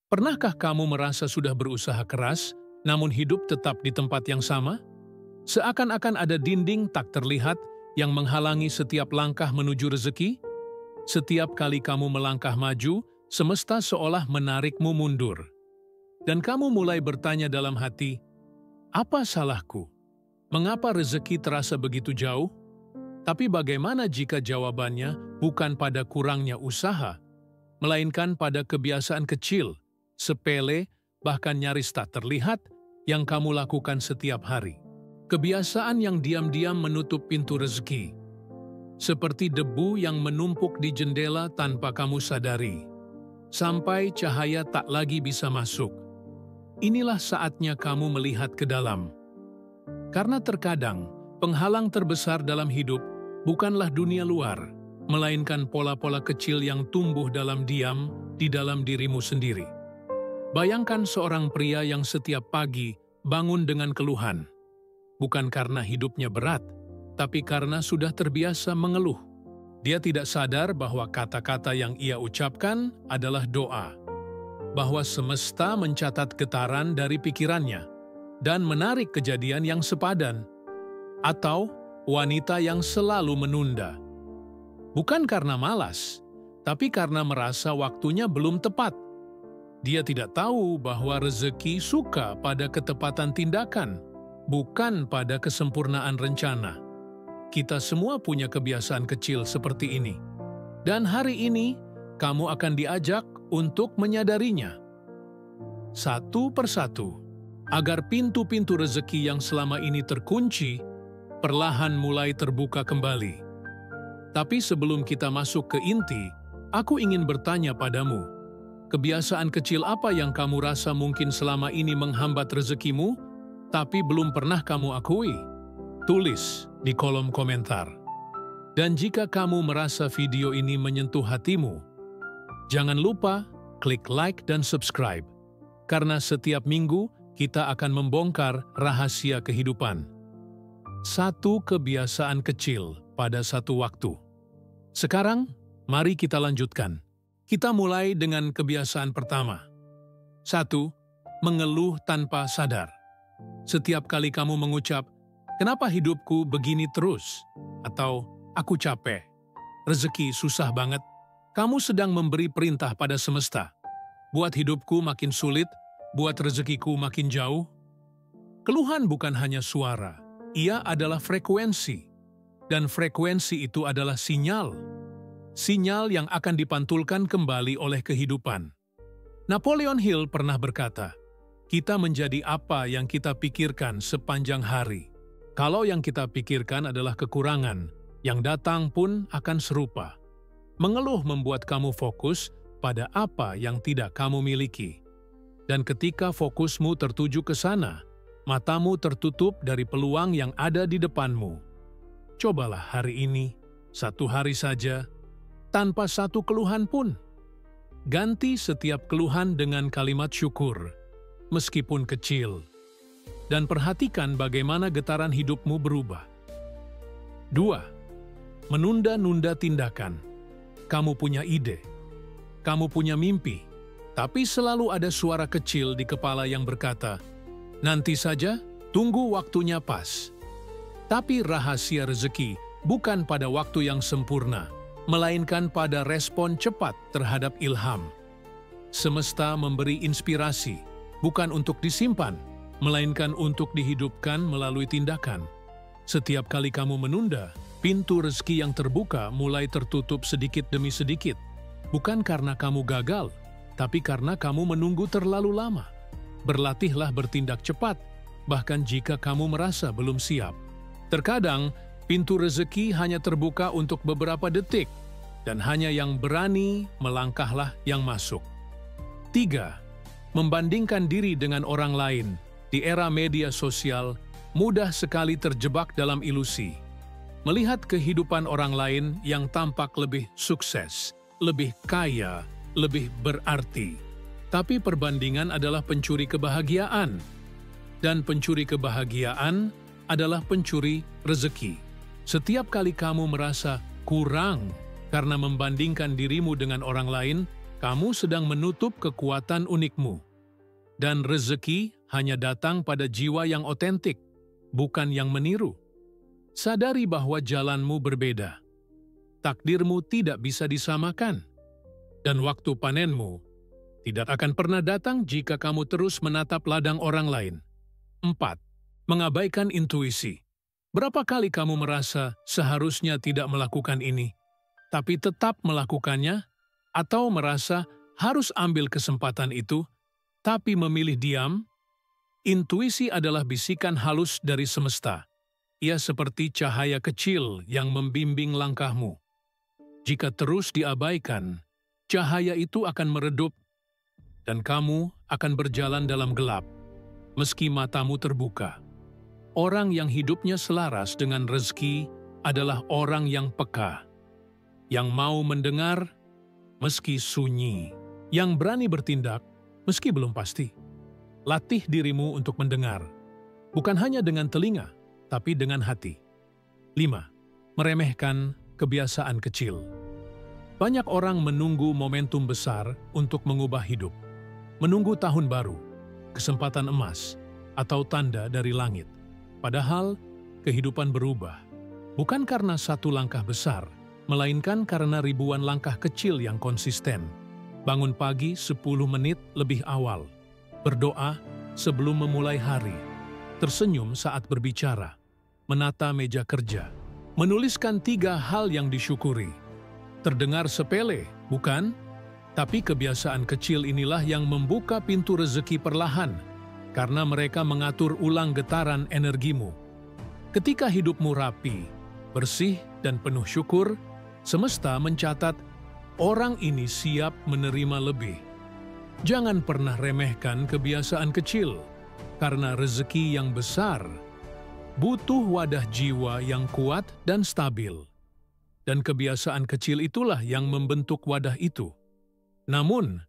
Pernahkah kamu merasa sudah berusaha keras, namun hidup tetap di tempat yang sama? Seakan-akan ada dinding tak terlihat yang menghalangi setiap langkah menuju rezeki? Setiap kali kamu melangkah maju, semesta seolah menarikmu mundur. Dan kamu mulai bertanya dalam hati, apa salahku? Mengapa rezeki terasa begitu jauh? Tapi bagaimana jika jawabannya bukan pada kurangnya usaha, melainkan pada kebiasaan kecil, sepele, bahkan nyaris tak terlihat yang kamu lakukan setiap hari? Kebiasaan yang diam-diam menutup pintu rezeki, seperti debu yang menumpuk di jendela tanpa kamu sadari, sampai cahaya tak lagi bisa masuk. Inilah saatnya kamu melihat ke dalam. Karena terkadang, penghalang terbesar dalam hidup bukanlah dunia luar, melainkan pola-pola kecil yang tumbuh dalam diam di dalam dirimu sendiri. Bayangkan seorang pria yang setiap pagi bangun dengan keluhan, bukan karena hidupnya berat, tapi karena sudah terbiasa mengeluh. Dia tidak sadar bahwa kata-kata yang ia ucapkan adalah doa, bahwa semesta mencatat getaran dari pikirannya dan menarik kejadian yang sepadan, atau wanita yang selalu menunda. Bukan karena malas, tapi karena merasa waktunya belum tepat. Dia tidak tahu bahwa rezeki suka pada ketepatan tindakan, bukan pada kesempurnaan rencana. Kita semua punya kebiasaan kecil seperti ini. Dan hari ini, kamu akan diajak untuk menyadarinya. Satu persatu, agar pintu-pintu rezeki yang selama ini terkunci, perlahan mulai terbuka kembali. Tapi sebelum kita masuk ke inti, aku ingin bertanya padamu, kebiasaan kecil apa yang kamu rasa mungkin selama ini menghambat rezekimu, tapi belum pernah kamu akui? Tulis di kolom komentar. Dan jika kamu merasa video ini menyentuh hatimu, jangan lupa klik like dan subscribe, karena setiap minggu kita akan membongkar rahasia kehidupan. Satu kebiasaan kecil pada satu waktu. Sekarang, mari kita lanjutkan. Kita mulai dengan kebiasaan pertama. 1. Mengeluh tanpa sadar. Setiap kali kamu mengucap, kenapa hidupku begini terus? Atau, aku capek, rezeki susah banget. Kamu sedang memberi perintah pada semesta. Buat hidupku makin sulit, buat rezekiku makin jauh. Keluhan bukan hanya suara, ia adalah frekuensi. Dan frekuensi itu adalah sinyal. Sinyal yang akan dipantulkan kembali oleh kehidupan. Napoleon Hill pernah berkata, kita menjadi apa yang kita pikirkan sepanjang hari. Kalau yang kita pikirkan adalah kekurangan, yang datang pun akan serupa. Mengeluh membuat kamu fokus pada apa yang tidak kamu miliki. Dan ketika fokusmu tertuju ke sana, matamu tertutup dari peluang yang ada di depanmu. Cobalah hari ini, satu hari saja, tanpa satu keluhan pun. Ganti setiap keluhan dengan kalimat syukur, meskipun kecil. Dan perhatikan bagaimana getaran hidupmu berubah. 2. Menunda-nunda tindakan. Kamu punya ide, kamu punya mimpi, tapi selalu ada suara kecil di kepala yang berkata, nanti saja, tunggu waktunya pas. Tapi rahasia rezeki bukan pada waktu yang sempurna, melainkan pada respon cepat terhadap ilham. Semesta memberi inspirasi, bukan untuk disimpan, melainkan untuk dihidupkan melalui tindakan. Setiap kali kamu menunda, pintu rezeki yang terbuka mulai tertutup sedikit demi sedikit. Bukan karena kamu gagal, tapi karena kamu menunggu terlalu lama. Berlatihlah bertindak cepat, bahkan jika kamu merasa belum siap. Terkadang, pintu rezeki hanya terbuka untuk beberapa detik, dan hanya yang berani melangkahlah yang masuk. 3. Membandingkan diri dengan orang lain. Di era media sosial, mudah sekali terjebak dalam ilusi. Melihat kehidupan orang lain yang tampak lebih sukses, lebih kaya, lebih berarti. Tapi perbandingan adalah pencuri kebahagiaan. Dan pencuri kebahagiaan adalah pencuri rezeki. Setiap kali kamu merasa kurang karena membandingkan dirimu dengan orang lain, kamu sedang menutup kekuatan unikmu. Dan rezeki hanya datang pada jiwa yang otentik, bukan yang meniru. Sadari bahwa jalanmu berbeda. Takdirmu tidak bisa disamakan. Dan waktu panenmu tidak akan pernah datang jika kamu terus menatap ladang orang lain. 4. Mengabaikan intuisi. Berapa kali kamu merasa seharusnya tidak melakukan ini, tapi tetap melakukannya, atau merasa harus ambil kesempatan itu, tapi memilih diam? Intuisi adalah bisikan halus dari semesta. Ia seperti cahaya kecil yang membimbing langkahmu. Jika terus diabaikan, cahaya itu akan meredup, dan kamu akan berjalan dalam gelap, meski matamu terbuka. Orang yang hidupnya selaras dengan rezeki adalah orang yang peka, yang mau mendengar meski sunyi, yang berani bertindak meski belum pasti. Latih dirimu untuk mendengar, bukan hanya dengan telinga, tapi dengan hati. 5. Meremehkan kebiasaan kecil. Banyak orang menunggu momentum besar untuk mengubah hidup. Menunggu tahun baru, kesempatan emas, atau tanda dari langit. Padahal, kehidupan berubah. Bukan karena satu langkah besar, melainkan karena ribuan langkah kecil yang konsisten. Bangun pagi 10 menit lebih awal. Berdoa sebelum memulai hari. Tersenyum saat berbicara. Menata meja kerja. Menuliskan 3 hal yang disyukuri. Terdengar sepele, bukan? Tapi kebiasaan kecil inilah yang membuka pintu rezeki perlahan, karena mereka mengatur ulang getaran energimu. Ketika hidupmu rapi, bersih, dan penuh syukur, semesta mencatat, orang ini siap menerima lebih. Jangan pernah remehkan kebiasaan kecil, karena rezeki yang besar butuh wadah jiwa yang kuat dan stabil. Dan kebiasaan kecil itulah yang membentuk wadah itu. Namun,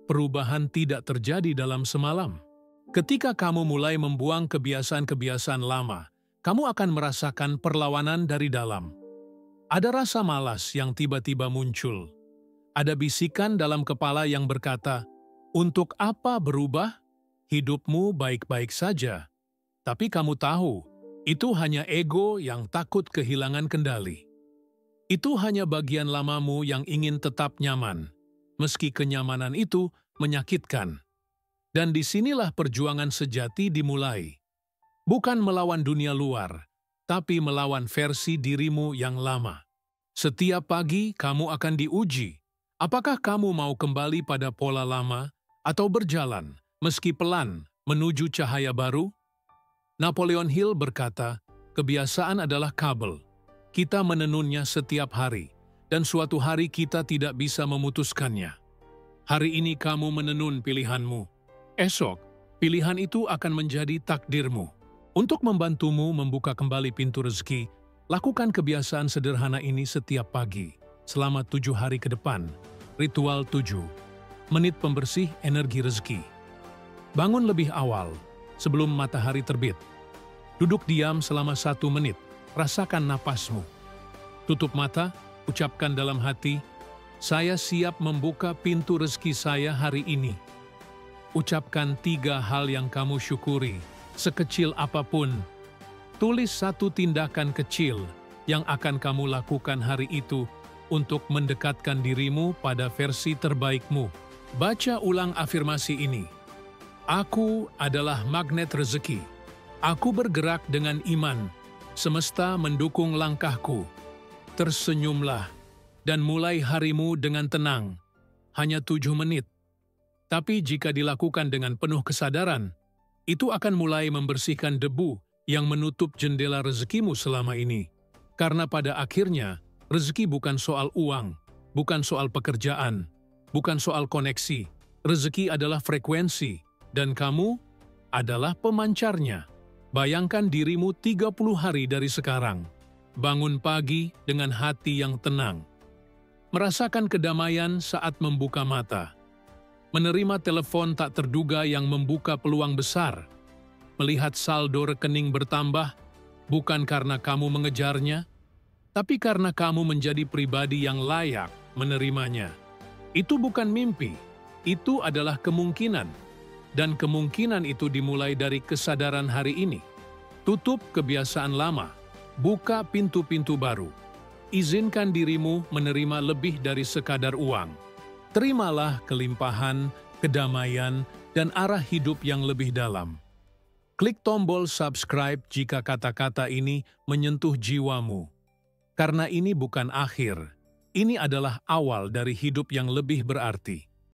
perubahan tidak terjadi dalam semalam. Ketika kamu mulai membuang kebiasaan-kebiasaan lama, kamu akan merasakan perlawanan dari dalam. Ada rasa malas yang tiba-tiba muncul. Ada bisikan dalam kepala yang berkata, "Untuk apa berubah? Hidupmu baik-baik saja." Tapi kamu tahu, itu hanya ego yang takut kehilangan kendali. Itu hanya bagian lamamu yang ingin tetap nyaman, meski kenyamanan itu menyakitkan. Dan disinilah perjuangan sejati dimulai. Bukan melawan dunia luar, tapi melawan versi dirimu yang lama. Setiap pagi kamu akan diuji. Apakah kamu mau kembali pada pola lama atau berjalan, meski pelan, menuju cahaya baru? Napoleon Hill berkata, kebiasaan adalah kabel. Kita menenunnya setiap hari, dan suatu hari kita tidak bisa memutuskannya. Hari ini kamu menenun pilihanmu. Esok, pilihan itu akan menjadi takdirmu. Untuk membantumu membuka kembali pintu rezeki, lakukan kebiasaan sederhana ini setiap pagi, selama 7 hari ke depan. Ritual 7. Menit pembersih energi rezeki. Bangun lebih awal, sebelum matahari terbit. Duduk diam selama 1 menit, rasakan napasmu. Tutup mata, ucapkan dalam hati, "Saya siap membuka pintu rezeki saya hari ini." Ucapkan 3 hal yang kamu syukuri, sekecil apapun. Tulis 1 tindakan kecil yang akan kamu lakukan hari itu untuk mendekatkan dirimu pada versi terbaikmu. Baca ulang afirmasi ini. Aku adalah magnet rezeki. Aku bergerak dengan iman. Semesta mendukung langkahku. Tersenyumlah dan mulai harimu dengan tenang. Hanya 7 menit. Tapi jika dilakukan dengan penuh kesadaran, itu akan mulai membersihkan debu yang menutup jendela rezekimu selama ini. Karena pada akhirnya, rezeki bukan soal uang, bukan soal pekerjaan, bukan soal koneksi. Rezeki adalah frekuensi, dan kamu adalah pemancarnya. Bayangkan dirimu 30 hari dari sekarang. Bangun pagi dengan hati yang tenang. Merasakan kedamaian saat membuka mata. Menerima telepon tak terduga yang membuka peluang besar. Melihat saldo rekening bertambah, bukan karena kamu mengejarnya, tapi karena kamu menjadi pribadi yang layak menerimanya. Itu bukan mimpi, itu adalah kemungkinan. Dan kemungkinan itu dimulai dari kesadaran hari ini. Tutup kebiasaan lama, buka pintu-pintu baru. Izinkan dirimu menerima lebih dari sekadar uang. Terimalah kelimpahan, kedamaian, dan arah hidup yang lebih dalam. Klik tombol subscribe jika kata-kata ini menyentuh jiwamu. Karena ini bukan akhir, ini adalah awal dari hidup yang lebih berarti.